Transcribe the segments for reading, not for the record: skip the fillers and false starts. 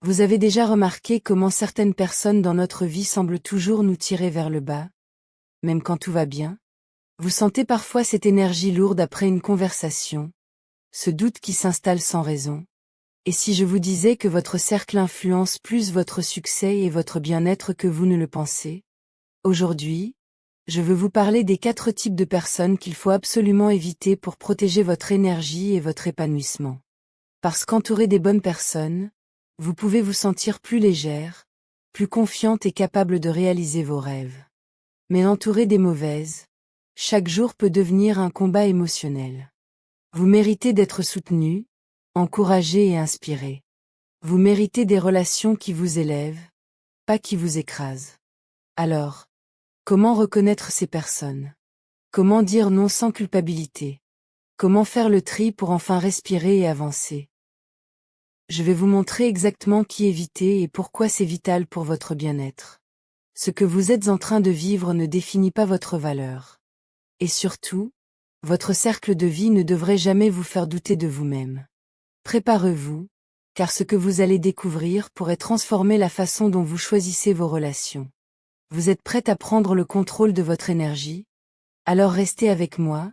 Vous avez déjà remarqué comment certaines personnes dans notre vie semblent toujours nous tirer vers le bas, même quand tout va bien? Vous sentez parfois cette énergie lourde après une conversation, ce doute qui s'installe sans raison. Et si je vous disais que votre cercle influence plus votre succès et votre bien-être que vous ne le pensez? Aujourd'hui, je veux vous parler des 4 types de personnes qu'il faut absolument éviter pour protéger votre énergie et votre épanouissement. Parce qu'entouré des bonnes personnes, vous pouvez vous sentir plus légère, plus confiante et capable de réaliser vos rêves. Mais entouré des mauvaises, chaque jour peut devenir un combat émotionnel. Vous méritez d'être soutenu, encouragé et inspiré. Vous méritez des relations qui vous élèvent, pas qui vous écrasent. Alors, comment reconnaître ces personnes? Comment dire non sans culpabilité? Comment faire le tri pour enfin respirer et avancer? Je vais vous montrer exactement qui éviter et pourquoi c'est vital pour votre bien-être. Ce que vous êtes en train de vivre ne définit pas votre valeur. Et surtout, votre cercle de vie ne devrait jamais vous faire douter de vous-même. Préparez-vous, car ce que vous allez découvrir pourrait transformer la façon dont vous choisissez vos relations. Vous êtes prête à prendre le contrôle de votre énergie? Alors restez avec moi,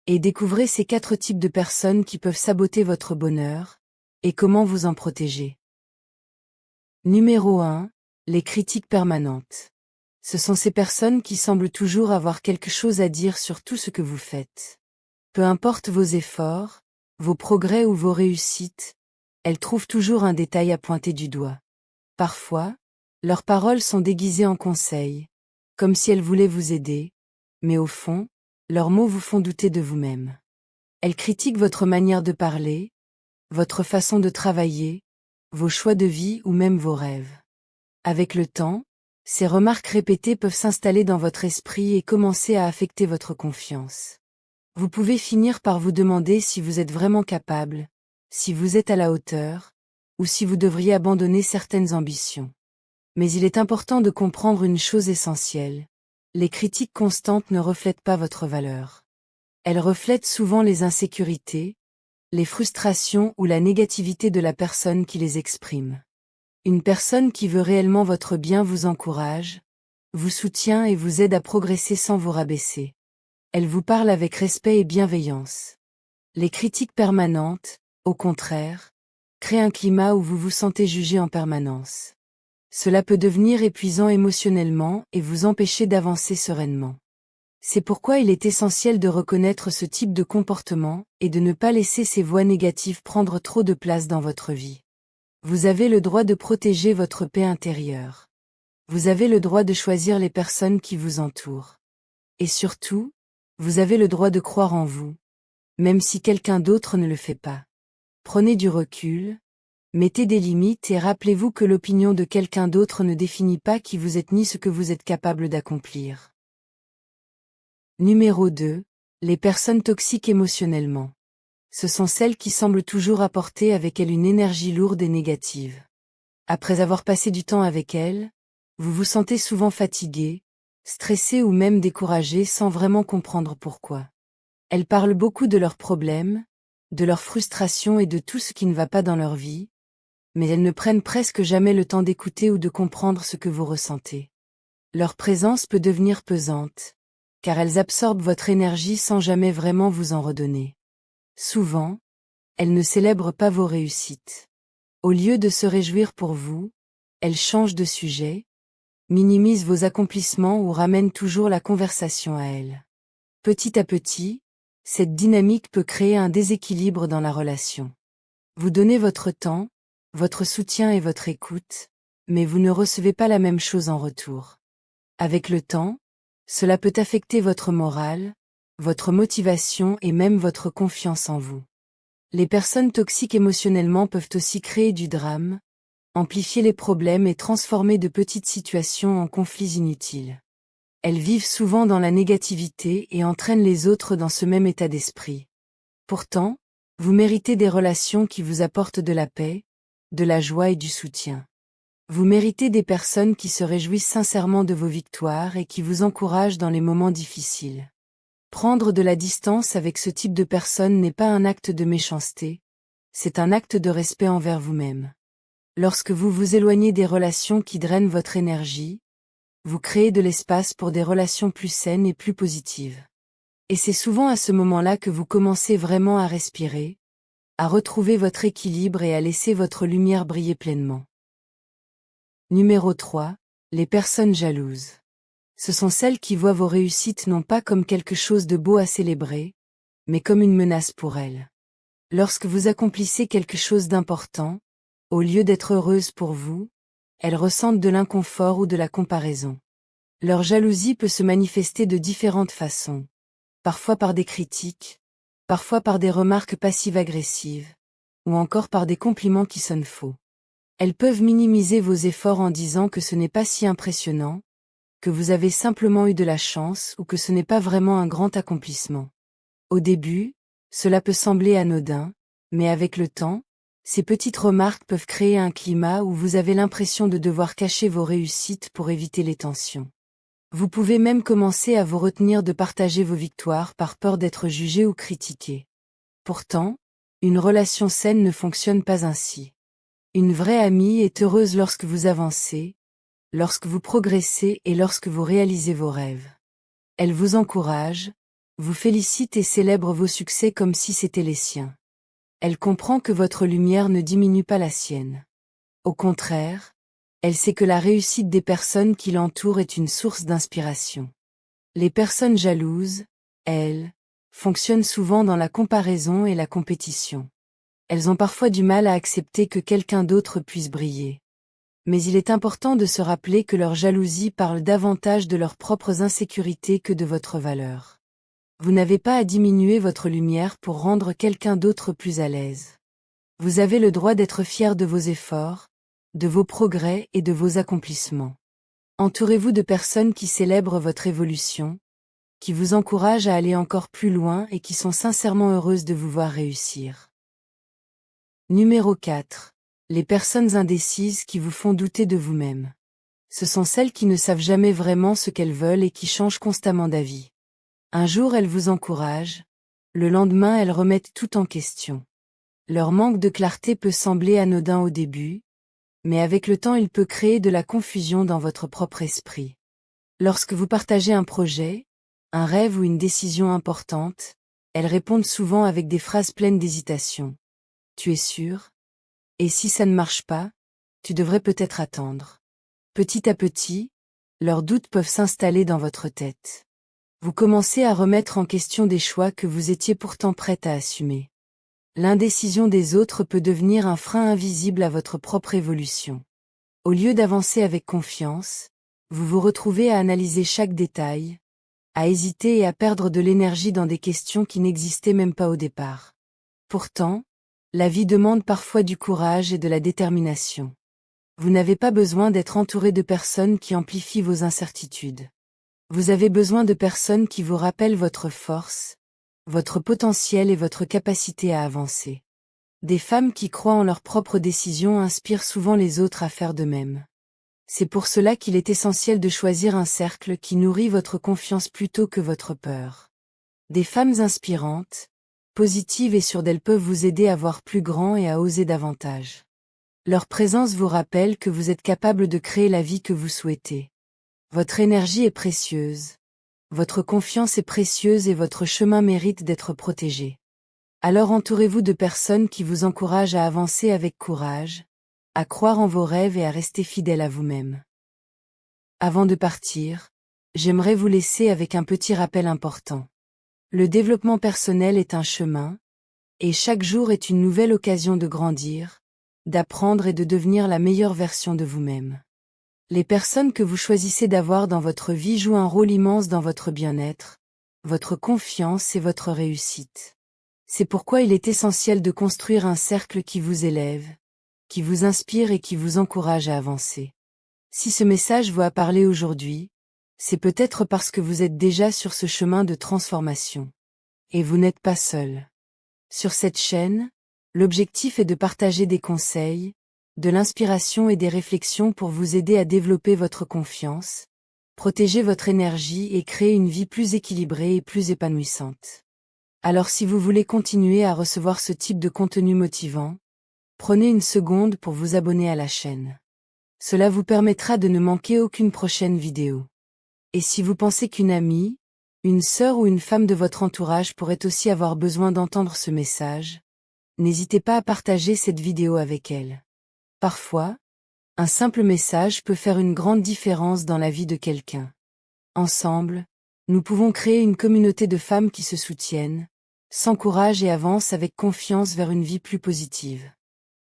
et découvrez ces 4 types de personnes qui peuvent saboter votre bonheur, et comment vous en protéger. Numéro 1. Les critiques permanentes. Ce sont ces personnes qui semblent toujours avoir quelque chose à dire sur tout ce que vous faites. Peu importe vos efforts, vos progrès ou vos réussites, elles trouvent toujours un détail à pointer du doigt. Parfois, leurs paroles sont déguisées en conseils, comme si elles voulaient vous aider, mais au fond, leurs mots vous font douter de vous-même. Elles critiquent votre manière de parler, votre façon de travailler, vos choix de vie ou même vos rêves. Avec le temps, ces remarques répétées peuvent s'installer dans votre esprit et commencer à affecter votre confiance. Vous pouvez finir par vous demander si vous êtes vraiment capable, si vous êtes à la hauteur, ou si vous devriez abandonner certaines ambitions. Mais il est important de comprendre une chose essentielle. Les critiques constantes ne reflètent pas votre valeur. Elles reflètent souvent les insécurités, les frustrations ou la négativité de la personne qui les exprime. Une personne qui veut réellement votre bien vous encourage, vous soutient et vous aide à progresser sans vous rabaisser. Elle vous parle avec respect et bienveillance. Les critiques permanentes, au contraire, créent un climat où vous vous sentez jugé en permanence. Cela peut devenir épuisant émotionnellement et vous empêcher d'avancer sereinement. C'est pourquoi il est essentiel de reconnaître ce type de comportement et de ne pas laisser ces voix négatives prendre trop de place dans votre vie. Vous avez le droit de protéger votre paix intérieure. Vous avez le droit de choisir les personnes qui vous entourent. Et surtout, vous avez le droit de croire en vous, même si quelqu'un d'autre ne le fait pas. Prenez du recul, mettez des limites et rappelez-vous que l'opinion de quelqu'un d'autre ne définit pas qui vous êtes ni ce que vous êtes capable d'accomplir. Numéro 2. Les personnes toxiques émotionnellement. Ce sont celles qui semblent toujours apporter avec elles une énergie lourde et négative. Après avoir passé du temps avec elles, vous vous sentez souvent fatigué, stressé ou même découragé sans vraiment comprendre pourquoi. Elles parlent beaucoup de leurs problèmes, de leurs frustrations et de tout ce qui ne va pas dans leur vie, mais elles ne prennent presque jamais le temps d'écouter ou de comprendre ce que vous ressentez. Leur présence peut devenir pesante, car elles absorbent votre énergie sans jamais vraiment vous en redonner. Souvent, elles ne célèbrent pas vos réussites. Au lieu de se réjouir pour vous, elles changent de sujet, minimisent vos accomplissements ou ramènent toujours la conversation à elles. Petit à petit, cette dynamique peut créer un déséquilibre dans la relation. Vous donnez votre temps, votre soutien et votre écoute, mais vous ne recevez pas la même chose en retour. Avec le temps, cela peut affecter votre morale, votre motivation et même votre confiance en vous. Les personnes toxiques émotionnellement peuvent aussi créer du drame, amplifier les problèmes et transformer de petites situations en conflits inutiles. Elles vivent souvent dans la négativité et entraînent les autres dans ce même état d'esprit. Pourtant, vous méritez des relations qui vous apportent de la paix, de la joie et du soutien. Vous méritez des personnes qui se réjouissent sincèrement de vos victoires et qui vous encouragent dans les moments difficiles. Prendre de la distance avec ce type de personnes n'est pas un acte de méchanceté, c'est un acte de respect envers vous-même. Lorsque vous vous éloignez des relations qui drainent votre énergie, vous créez de l'espace pour des relations plus saines et plus positives. Et c'est souvent à ce moment-là que vous commencez vraiment à respirer, à retrouver votre équilibre et à laisser votre lumière briller pleinement. Numéro 3. Les personnes jalouses. Ce sont celles qui voient vos réussites non pas comme quelque chose de beau à célébrer, mais comme une menace pour elles. Lorsque vous accomplissez quelque chose d'important, au lieu d'être heureuses pour vous, elles ressentent de l'inconfort ou de la comparaison. Leur jalousie peut se manifester de différentes façons. Parfois par des critiques, parfois par des remarques passives-agressives, ou encore par des compliments qui sonnent faux. Elles peuvent minimiser vos efforts en disant que ce n'est pas si impressionnant, que vous avez simplement eu de la chance ou que ce n'est pas vraiment un grand accomplissement. Au début, cela peut sembler anodin, mais avec le temps, ces petites remarques peuvent créer un climat où vous avez l'impression de devoir cacher vos réussites pour éviter les tensions. Vous pouvez même commencer à vous retenir de partager vos victoires par peur d'être jugé ou critiqué. Pourtant, une relation saine ne fonctionne pas ainsi. Une vraie amie est heureuse lorsque vous avancez, lorsque vous progressez et lorsque vous réalisez vos rêves. Elle vous encourage, vous félicite et célèbre vos succès comme si c'étaient les siens. Elle comprend que votre lumière ne diminue pas la sienne. Au contraire, elle sait que la réussite des personnes qui l'entourent est une source d'inspiration. Les personnes jalouses, elles, fonctionnent souvent dans la comparaison et la compétition. Elles ont parfois du mal à accepter que quelqu'un d'autre puisse briller. Mais il est important de se rappeler que leur jalousie parle davantage de leurs propres insécurités que de votre valeur. Vous n'avez pas à diminuer votre lumière pour rendre quelqu'un d'autre plus à l'aise. Vous avez le droit d'être fier de vos efforts, de vos progrès et de vos accomplissements. Entourez-vous de personnes qui célèbrent votre évolution, qui vous encouragent à aller encore plus loin et qui sont sincèrement heureuses de vous voir réussir. Numéro 4. Les personnes indécises qui vous font douter de vous-même. Ce sont celles qui ne savent jamais vraiment ce qu'elles veulent et qui changent constamment d'avis. Un jour elles vous encouragent, le lendemain elles remettent tout en question. Leur manque de clarté peut sembler anodin au début, mais avec le temps il peut créer de la confusion dans votre propre esprit. Lorsque vous partagez un projet, un rêve ou une décision importante, elles répondent souvent avec des phrases pleines d'hésitation. Tu es sûr? Et si ça ne marche pas, tu devrais peut-être attendre. Petit à petit, leurs doutes peuvent s'installer dans votre tête. Vous commencez à remettre en question des choix que vous étiez pourtant prête à assumer. L'indécision des autres peut devenir un frein invisible à votre propre évolution. Au lieu d'avancer avec confiance, vous vous retrouvez à analyser chaque détail, à hésiter et à perdre de l'énergie dans des questions qui n'existaient même pas au départ. Pourtant, la vie demande parfois du courage et de la détermination. Vous n'avez pas besoin d'être entouré de personnes qui amplifient vos incertitudes. Vous avez besoin de personnes qui vous rappellent votre force, votre potentiel et votre capacité à avancer. Des femmes qui croient en leurs propres décisions inspirent souvent les autres à faire de même. C'est pour cela qu'il est essentiel de choisir un cercle qui nourrit votre confiance plutôt que votre peur. Des femmes inspirantes, positives et sûres d'elles peuvent vous aider à voir plus grand et à oser davantage. Leur présence vous rappelle que vous êtes capable de créer la vie que vous souhaitez. Votre énergie est précieuse. Votre confiance est précieuse et votre chemin mérite d'être protégé. Alors entourez-vous de personnes qui vous encouragent à avancer avec courage, à croire en vos rêves et à rester fidèle à vous-même. Avant de partir, j'aimerais vous laisser avec un petit rappel important. Le développement personnel est un chemin, et chaque jour est une nouvelle occasion de grandir, d'apprendre et de devenir la meilleure version de vous-même. Les personnes que vous choisissez d'avoir dans votre vie jouent un rôle immense dans votre bien-être, votre confiance et votre réussite. C'est pourquoi il est essentiel de construire un cercle qui vous élève, qui vous inspire et qui vous encourage à avancer. Si ce message vous a parlé aujourd'hui, c'est peut-être parce que vous êtes déjà sur ce chemin de transformation. Et vous n'êtes pas seul. Sur cette chaîne, l'objectif est de partager des conseils, de l'inspiration et des réflexions pour vous aider à développer votre confiance, protéger votre énergie et créer une vie plus équilibrée et plus épanouissante. Alors si vous voulez continuer à recevoir ce type de contenu motivant, Prenez une seconde pour vous abonner à la chaîne. Cela vous permettra de ne manquer aucune prochaine vidéo. Et si vous pensez qu'une amie, une sœur ou une femme de votre entourage pourrait aussi avoir besoin d'entendre ce message, n'hésitez pas à partager cette vidéo avec elle. Parfois, un simple message peut faire une grande différence dans la vie de quelqu'un. Ensemble, nous pouvons créer une communauté de femmes qui se soutiennent, s'encouragent et avancent avec confiance vers une vie plus positive.